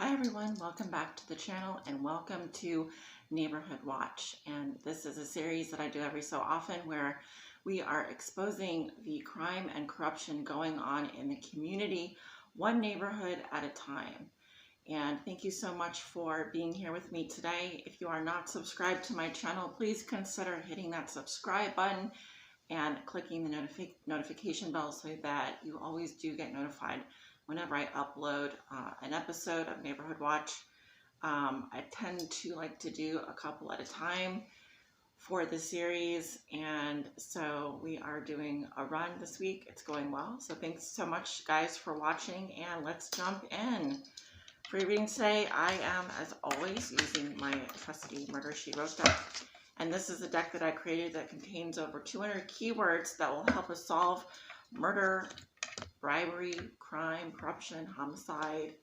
Hi everyone, welcome back to the channel and welcome to Neighborhood Watch. And this is a series that I do every so often where we are exposing the crime and corruption going on in the community, one neighborhood at a time. And thank you so much for being here with me today. If you are not subscribed to my channel, please consider hitting that subscribe button and clicking the notification bell so that you always do get notified whenever I upload an episode of Neighborhood Watch. I tend to like to do a couple at a time for the series, and so we are doing a run this week. It's going well, so thanks so much guys for watching, and let's jump in. For your reading today, I am, as always, using my trusty Murder, She Wrote deck. And this is a deck that I created that contains over 200 keywords that will help us solve murder, bribery, crime, corruption, homicide,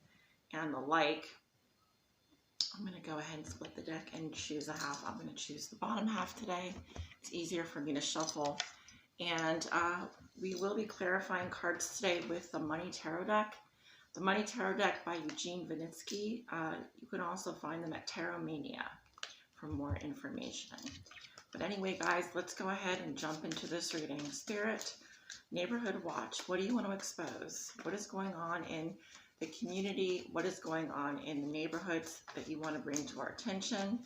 and the like. I'm going to go ahead and split the deck and choose a half. I'm going to choose the bottom half today. It's easier for me to shuffle. And we will be clarifying cards today with the Money Tarot deck. The Money Tarot deck by Eugene Vinitsky. You can also find them at Tarot Mania for more information. But anyway, guys, let's go ahead and jump into this reading. Spirit, Neighborhood Watch, what do you want to expose? What is going on in the community? What is going on in the neighborhoods that you want to bring to our attention?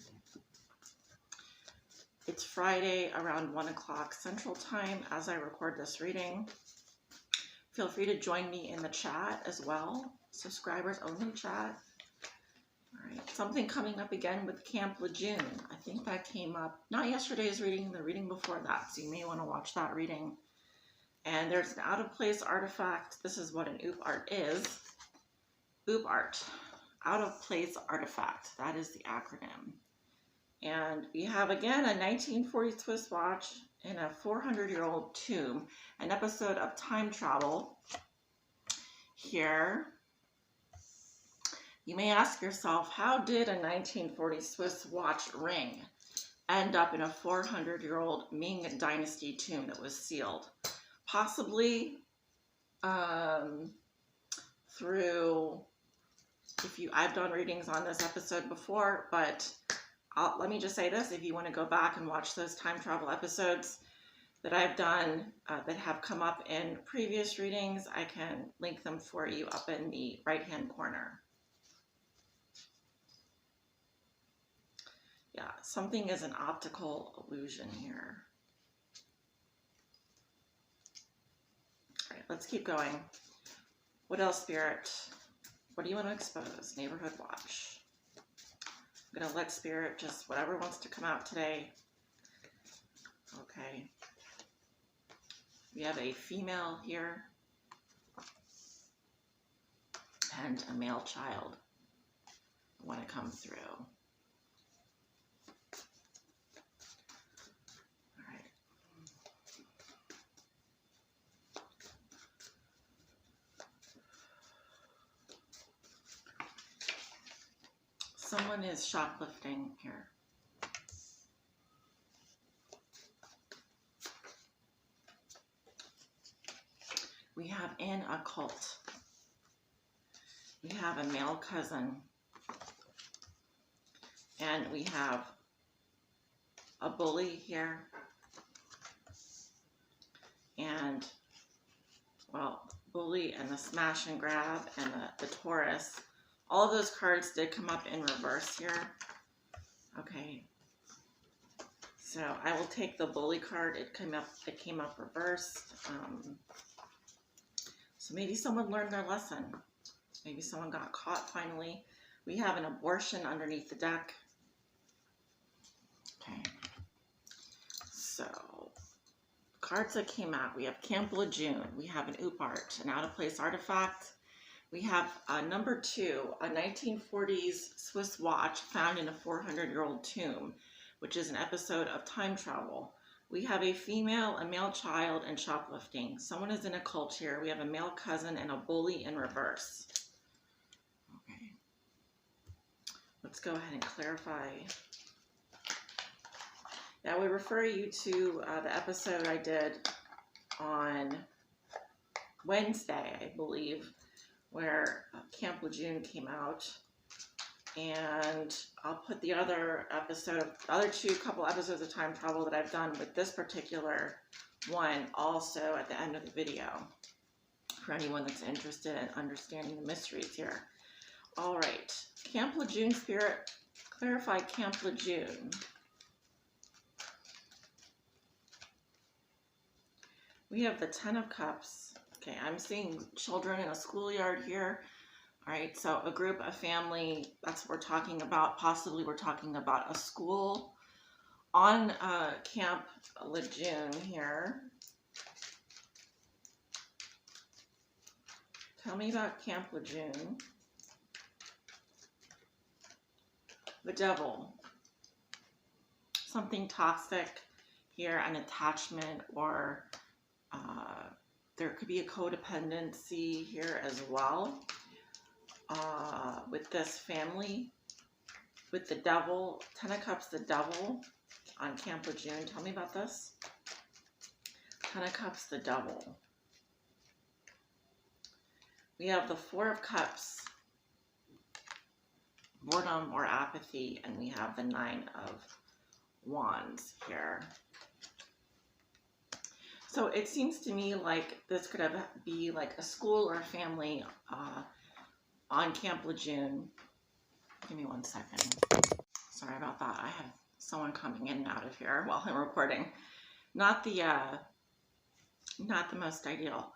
It's Friday around 1 o'clock Central Time as I record this reading. Feel free to join me in the chat as well. Subscribers only chat. All right, something coming up again with Camp Lejeune. I think that came up, not yesterday's reading, the reading before that, so you may want to watch that reading. And there's an out-of-place artifact. This is what an OOP art is. OOP art, out-of-place artifact. That is the acronym. And we have, again, a 1940 Swiss watch in a 400-year-old tomb. An episode of time travel here. You may ask yourself, how did a 1940 Swiss watch ring end up in a 400-year-old Ming Dynasty tomb that was sealed? Possibly through, I've done readings on this episode before, but let me just say this, if you want to go back and watch those time travel episodes that I've done that have come up in previous readings, I can link them for you up in the right-hand corner. Yeah, something is an optical illusion here. All right, let's keep going. What else, Spirit? What do you want to expose? Neighborhood Watch. I'm going to let Spirit just whatever wants to come out today. Okay. We have a female here and a male child want to come through. Someone is shoplifting here. We have in a cult. We have a male cousin. And we have a bully here. And, well, bully and the smash and grab and the Taurus. All of those cards did come up in reverse here. Okay. So I will take the bully card. It came up reversed. So maybe someone learned their lesson. Maybe someone got caught finally. We have an abortion underneath the deck. Okay. So cards that came out. We have Camp Lejeune. We have an OOP art, an out-of-place artifact. We have number 2, a 1940s Swiss watch found in a 400-year-old tomb, which is an episode of time travel. We have a female, a male child, and shoplifting. Someone is in a cult here. We have a male cousin and a bully in reverse. Okay. Let's go ahead and clarify. Now we refer you to the episode I did on Wednesday, I believe, where Camp Lejeune came out. And I'll put the other episode, couple episodes of time travel that I've done with this particular one also at the end of the video for anyone that's interested in understanding the mysteries here. All right, Camp Lejeune Spirit, clarify Camp Lejeune. We have the Ten of Cups. Okay, I'm seeing children in a schoolyard here. All right, so a group, a family, that's what we're talking about. Possibly we're talking about a school on Camp Lejeune here. Tell me about Camp Lejeune. The Devil. Something toxic here, an attachment, or there could be a codependency here as well. With this family, with the Devil, Ten of Cups, the Devil on Camp Lejeune. Tell me about this. Ten of Cups, the Devil. We have the Four of Cups, boredom or apathy, and we have the Nine of Wands here. So it seems to me like this could be like a school or a family on Camp Lejeune. Give me 1 second. Sorry about that. I have someone coming in and out of here while I'm recording. Not the most ideal.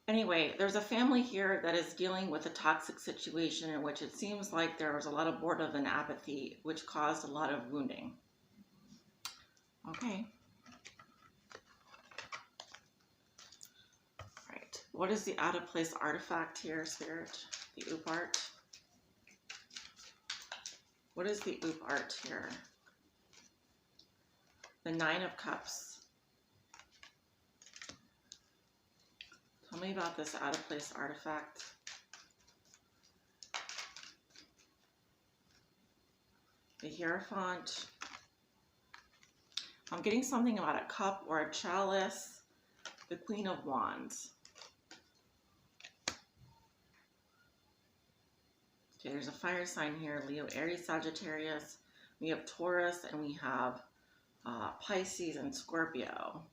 Anyway, there's a family here that is dealing with a toxic situation in which it seems like there was a lot of boredom and apathy, which caused a lot of wounding. Okay. Right. What is the out of place artifact here, Spirit? The Oop art. What is the Oop art here? The Nine of Cups. Tell me about this out of place artifact. The Hierophant. I'm getting something about a cup or a chalice. The Queen of Wands. Okay, there's a fire sign here. Leo, Aries, Sagittarius. We have Taurus, and we have Pisces and Scorpio.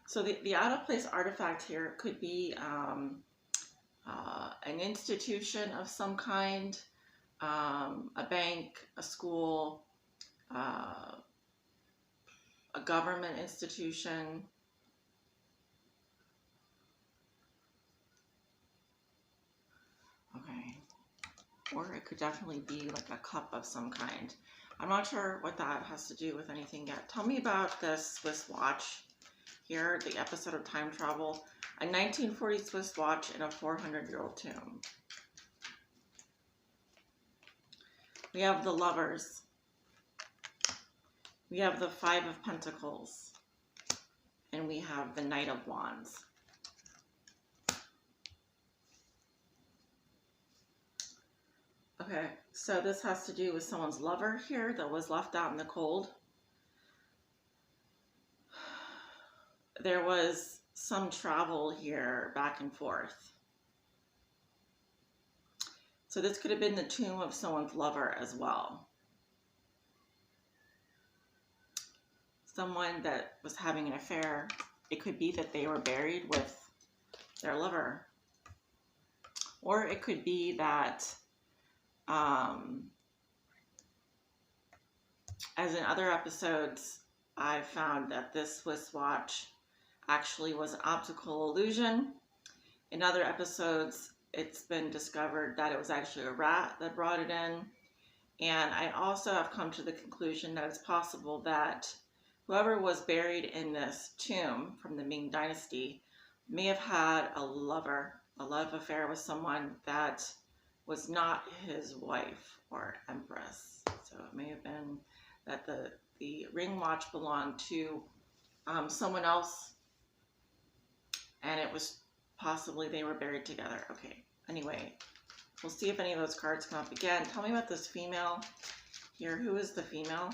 So the out of place artifact here could be an institution of some kind, a bank, a school, a government institution. Okay. Or it could definitely be like a cup of some kind. I'm not sure what that has to do with anything yet. Tell me about this Swiss watch here, the episode of time travel. A 1940 Swiss watch in a 400-year-old tomb. We have the Lovers. We have the Five of Pentacles. And we have the Knight of Wands. Okay, so this has to do with someone's lover here that was left out in the cold. There was some travel here back and forth. So this could have been the tomb of someone's lover as well. Someone that was having an affair. It could be that they were buried with their lover. Or it could be that, as in other episodes, I found that this Swiss watch actually was an optical illusion. In other episodes, it's been discovered that it was actually a rat that brought it in. And I also have come to the conclusion that it's possible that whoever was buried in this tomb from the Ming Dynasty may have had a love affair with someone that was not his wife or empress. So it may have been that the ring watch belonged to someone else, and it was possibly they were buried together. Okay, anyway, we'll see if any of those cards come up again. Tell me about this female here. Who is the female?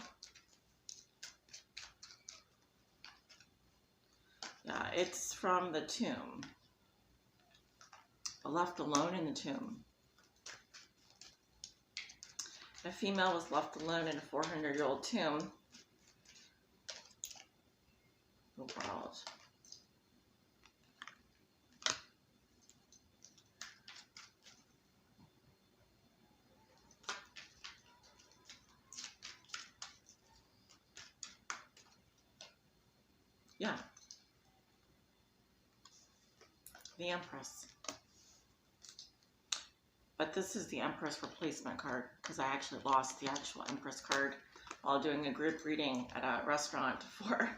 Yeah, it's from the tomb. left alone in the tomb. A female was left alone in a 400-year-old tomb. The world. Yeah. The Empress. But this is the Empress replacement card because I actually lost the actual Empress card while doing a group reading at a restaurant for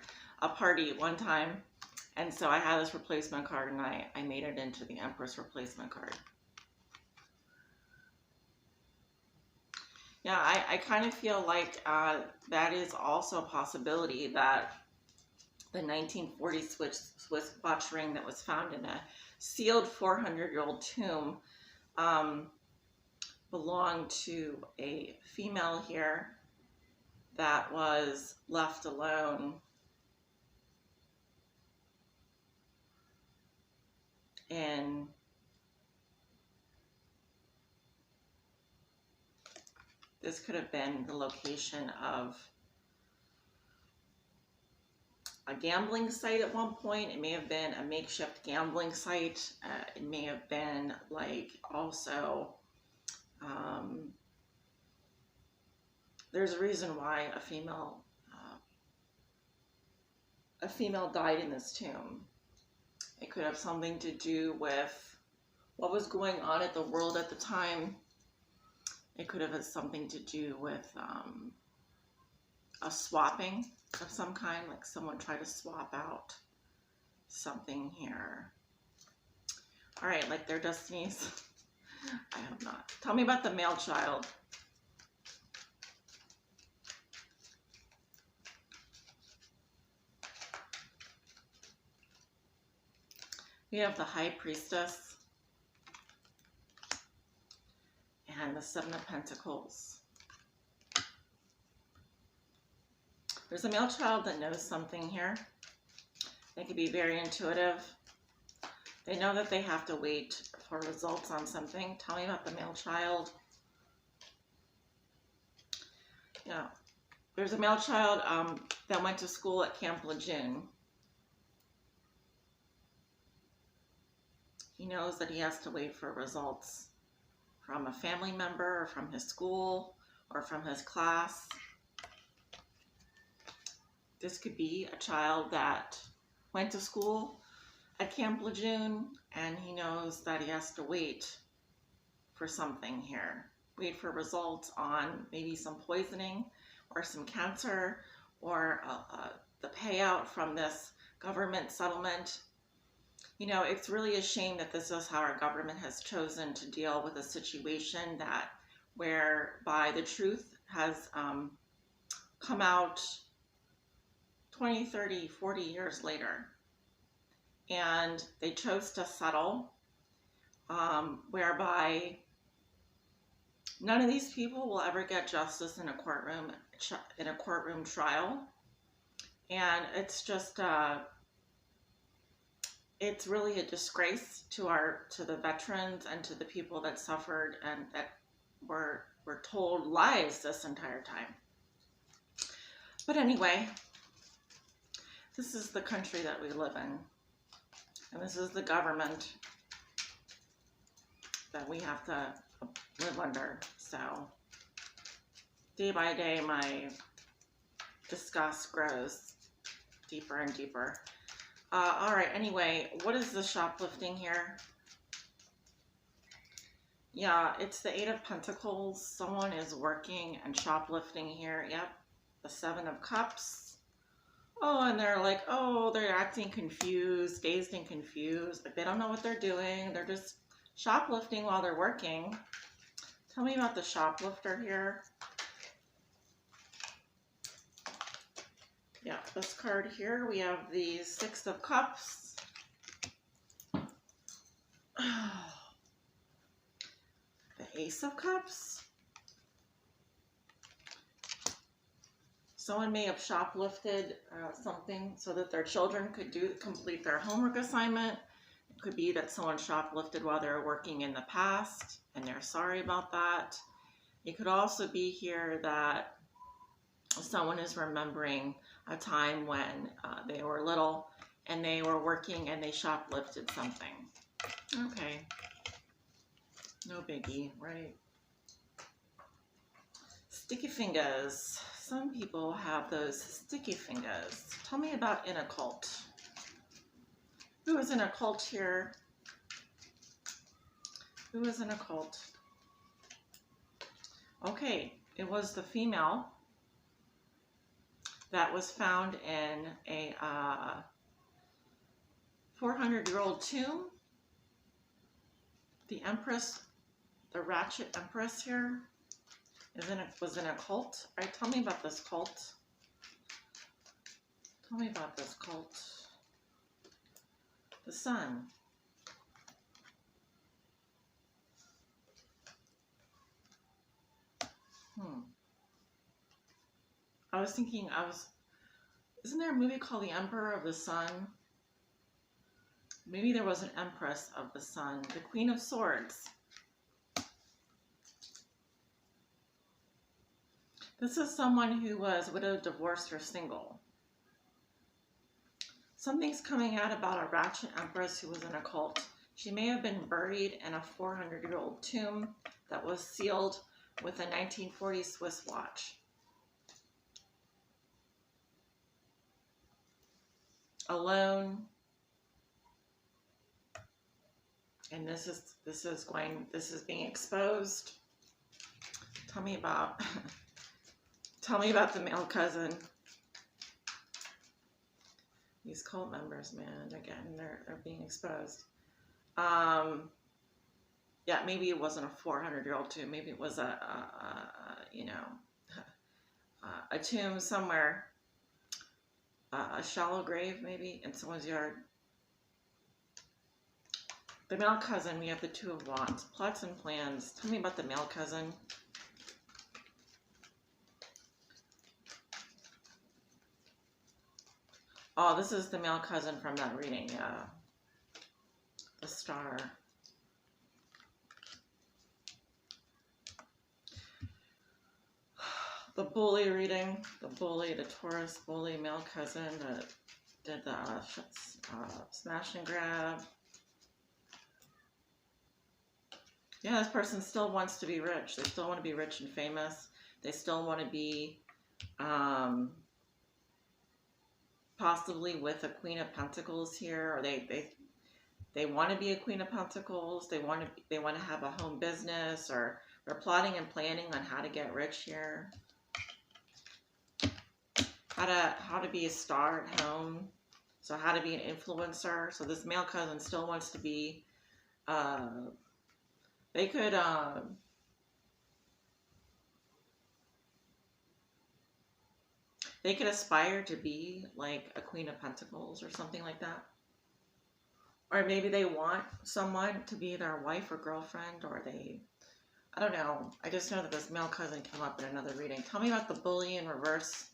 a party one time. And so I had this replacement card and I made it into the Empress replacement card. Yeah, I kind of feel like that is also a possibility that the 1940 Swiss watch ring that was found in a sealed 400-year-old tomb belonged to a female here that was left alone in this could have been the location of a gambling site at one point. It may have been a makeshift gambling site. It may have been like also there's a reason why a female died in this tomb. It could have something to do with what was going on at the world at the time. It could have had something to do with a swapping of some kind, like someone tried to swap out something here. All right, like their destinies. I hope not. Tell me about the male child. We have the High Priestess and the Seven of Pentacles. There's a male child that knows something here. They could be very intuitive. They know that they have to wait for results on something. Tell me about the male child. Yeah. There's a male child that went to school at Camp Lejeune. He knows that he has to wait for results from a family member or from his school or from his class. This could be a child that went to school at Camp Lejeune and he knows that he has to wait for something here. Wait for results on maybe some poisoning or some cancer or the payout from this government settlement. You know, it's really a shame that this is how our government has chosen to deal with a situation that whereby the truth has come out 20, 30, 40 years later. And they chose to settle whereby none of these people will ever get justice in a courtroom trial. And it's just it's really a disgrace to the veterans and to the people that suffered and that were told lies this entire time. But anyway, this is the country that we live in, and this is the government that we have to live under. So day by day, my disgust grows deeper and deeper. All right, anyway, what is the shoplifting here? Yeah, it's the Eight of Pentacles. Someone is working and shoplifting here. Yep, the Seven of Cups. Oh, and they're like, oh, they're acting confused, dazed and confused. Like they don't know what they're doing. They're just shoplifting while they're working. Tell me about the shoplifter here. Yeah, this card here, we have the Six of Cups. The Ace of Cups. Someone may have shoplifted something so that their children could complete their homework assignment. Could be that someone shoplifted while they were working in the past and they're sorry about that. It could also be here that someone is remembering a time when they were little and they were working and they shoplifted something. Okay. No biggie, right? Sticky fingers. Some people have those sticky fingers. Tell me about in a cult. Who is in a cult here? Who is in a cult? Okay, it was the female that was found in a 400-year-old tomb. The Empress, the Ratchet Empress here, was in a cult. All right, tell me about this cult. Tell me about this cult. The Sun. I was thinking, isn't there a movie called The Emperor of the Sun? Maybe there was an Empress of the Sun. The Queen of Swords. This is someone who was widowed, divorced, or single. Something's coming out about a ratchet empress who was in a cult. She may have been buried in a 400-year-old tomb that was sealed with a 1940 Swiss watch. Alone. And this is being exposed. Tell me about the male cousin. These cult members, man, again, they're being exposed. Yeah, maybe it wasn't a 400-year-old tomb. Maybe it was a tomb somewhere, a shallow grave maybe in someone's yard. The male cousin, we have the Two of Wands. Plots and plans. Tell me about the male cousin. Oh, this is the male cousin from that reading. Yeah. The Star. The bully reading. The bully, the Taurus bully male cousin that did the smash and grab. Yeah, this person still wants to be rich. They still want to be rich and famous. They still want to be possibly with a Queen of Pentacles here, or they want to be a Queen of Pentacles. They want to have a home business, or they're plotting and planning on how to get rich here. How to be a star at home. So how to be an influencer. So this male cousin still wants to be. They could. They could aspire to be like a Queen of Pentacles or something like that. Or maybe they want someone to be their wife or girlfriend, or I don't know. I just know that this male cousin came up in another reading. Tell me about the bully in reverse.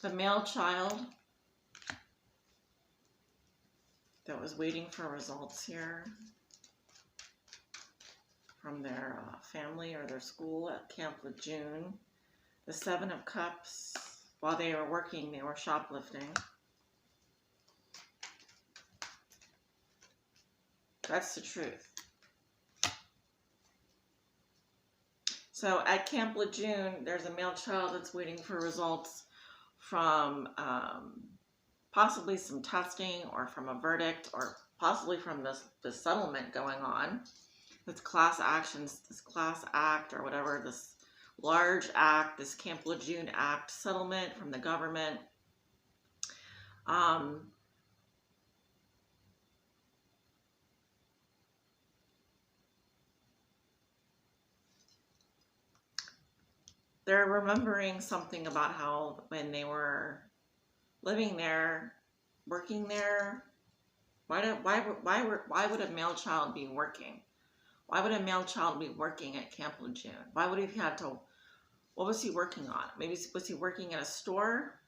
The male child that was waiting for results here from their family or their school at Camp Lejeune. The Seven of Cups. While they were working, they were shoplifting. That's the truth. So at Camp Lejeune, there's a male child that's waiting for results from possibly some testing, or from a verdict, or possibly from the settlement going on. This class actions, this class act, or whatever, this large act, this Camp Lejeune Act settlement from the government. They're remembering something about how when they were living there, working there, why would a male child be working? Why would a male child be working at Camp Lejeune? Why would he have to What was he working on? Maybe was he working at a store?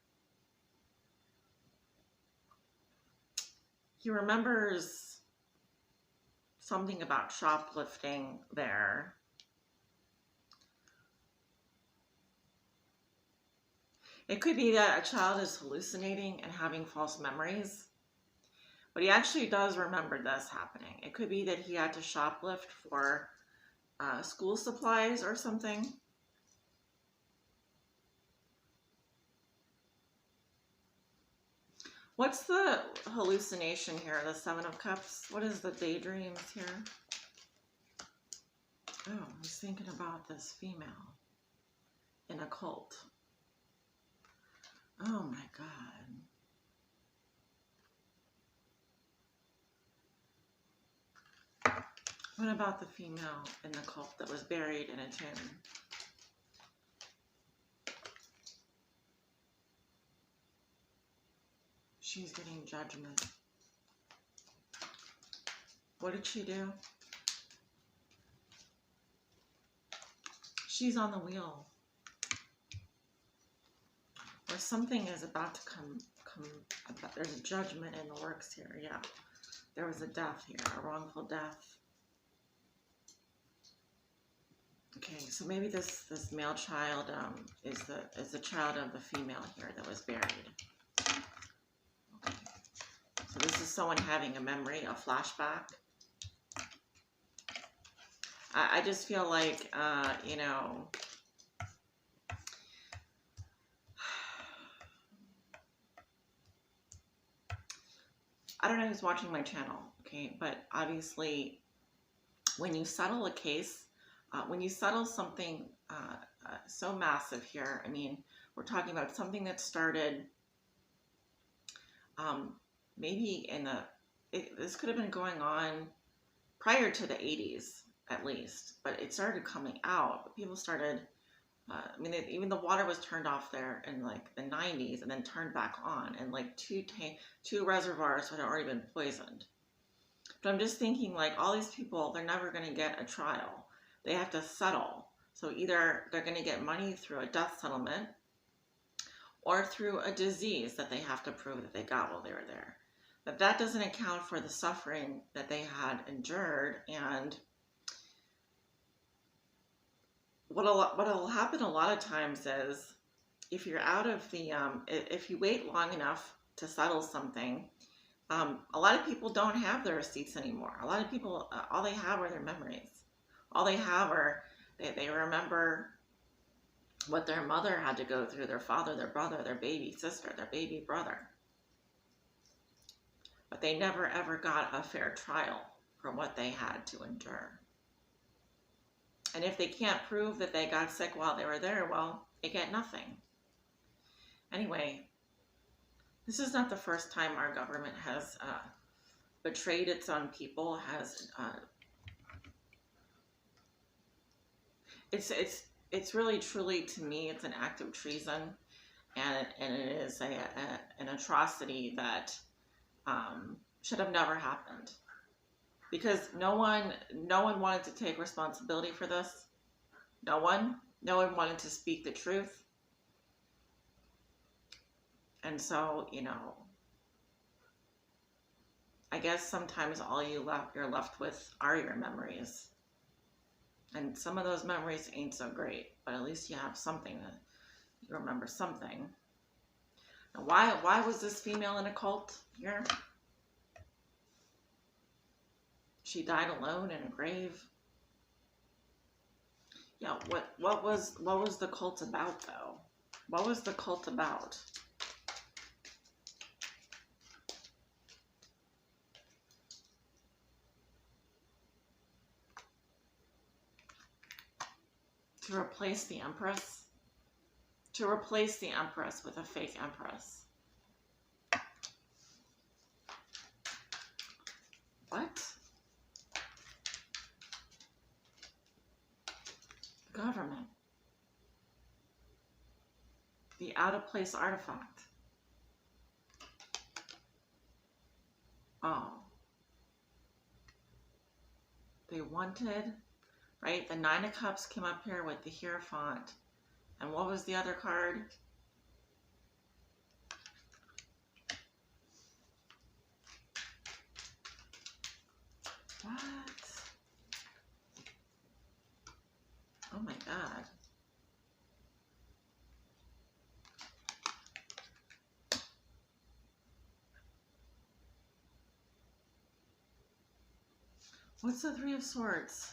He remembers something about shoplifting there. It could be that a child is hallucinating and having false memories, but he actually does remember this happening. It could be that he had to shoplift for school supplies or something. What's the hallucination here? The Seven of Cups? What is the daydreams here? Oh, I was thinking about this female in a cult. Oh my God. What about the female in the cult that was buried in a tomb? She's getting judgment. What did she do? She's on the wheel. Or something is about to come about. There's a judgment in the works here. Yeah. There was a death here, a wrongful death. Okay, so maybe this male child is the child of the female here that was buried. Okay. So this is someone having a memory, a flashback. I just feel like, you know, I don't know who's watching my channel, okay, but obviously when you settle a case, when you settle something so massive here, I mean, we're talking about something that started maybe in this could have been going on prior to the 80s at least, but it started coming out. People started, I mean, even the water was turned off there in like the 90s and then turned back on, and like two reservoirs had already been poisoned. But I'm just thinking, like, all these people, they're never going to get a trial. They have to settle. So either they're going to get money through a death settlement or through a disease that they have to prove that they got while they were there. But that doesn't account for the suffering that they had endured. And what'll happen a lot of times is, if you're out of the, if you wait long enough to settle something, a lot of people don't have their receipts anymore. A lot of people, all they have are their memories. All they have are, they remember what their mother had to go through, their father, their brother, their baby sister, their baby brother. But they never ever got a fair trial for what they had to endure. And if they can't prove that they got sick while they were there, well, they get nothing. Anyway, this is not the first time our government has betrayed its own people. It's really, truly, to me, it's an act of treason, and it is an atrocity that should have never happened, because no one wanted to take responsibility for this. No one wanted to speak the truth. And so, you know, I guess sometimes all you're left with are your memories. And some of those memories ain't so great, but at least you have something, that you remember something. Now, why was this female in a cult here? She died alone in a grave. Yeah, what was the cult about, though? What was the cult about? To replace the Empress? To replace the Empress with a fake Empress. What? Government. The out-of-place artifact. Oh. They wanted, right? The Nine of Cups came up here with the Hierophant. And what was the other card? What? Oh my God. What's the Three of Swords?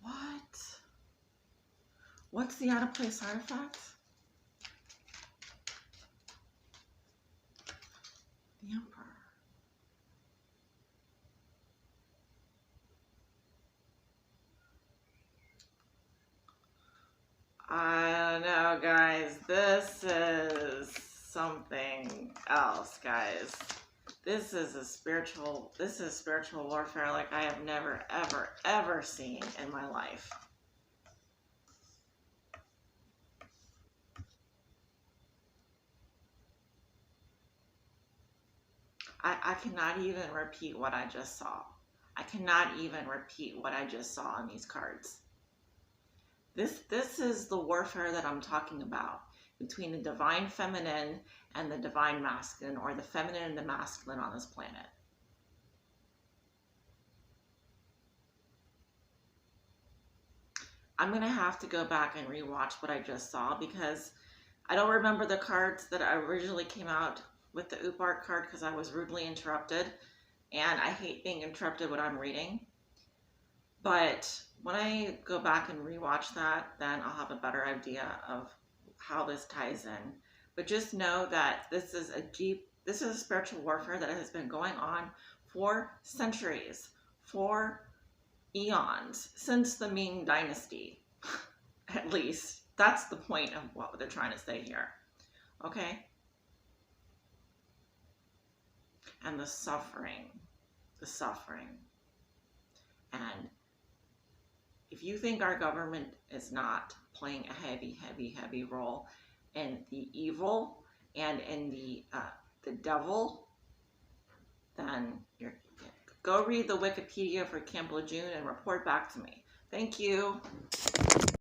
What? What's the out of place artifact? The Emperor. I don't know, guys. This is something else, guys. This is spiritual warfare like I have never, ever, ever seen in my life. I cannot even repeat what I just saw. I cannot even repeat what I just saw on these cards. This is the warfare that I'm talking about between the divine feminine and the divine masculine, or the feminine and the masculine on this planet. I'm going to have to go back and rewatch what I just saw because I don't remember the cards that originally came out with the Upart card because I was rudely interrupted, and I hate being interrupted when I'm reading. But when I go back and rewatch that, then I'll have a better idea of how this ties in. But just know that this is a spiritual warfare that has been going on for centuries, for eons, since the Ming Dynasty, at least. That's the point of what they're trying to say here. Okay? And the suffering. And if you think our government is not playing a heavy role in the evil and in the devil, then go read the Wikipedia for Camp Lejeune and report back to me. Thank you.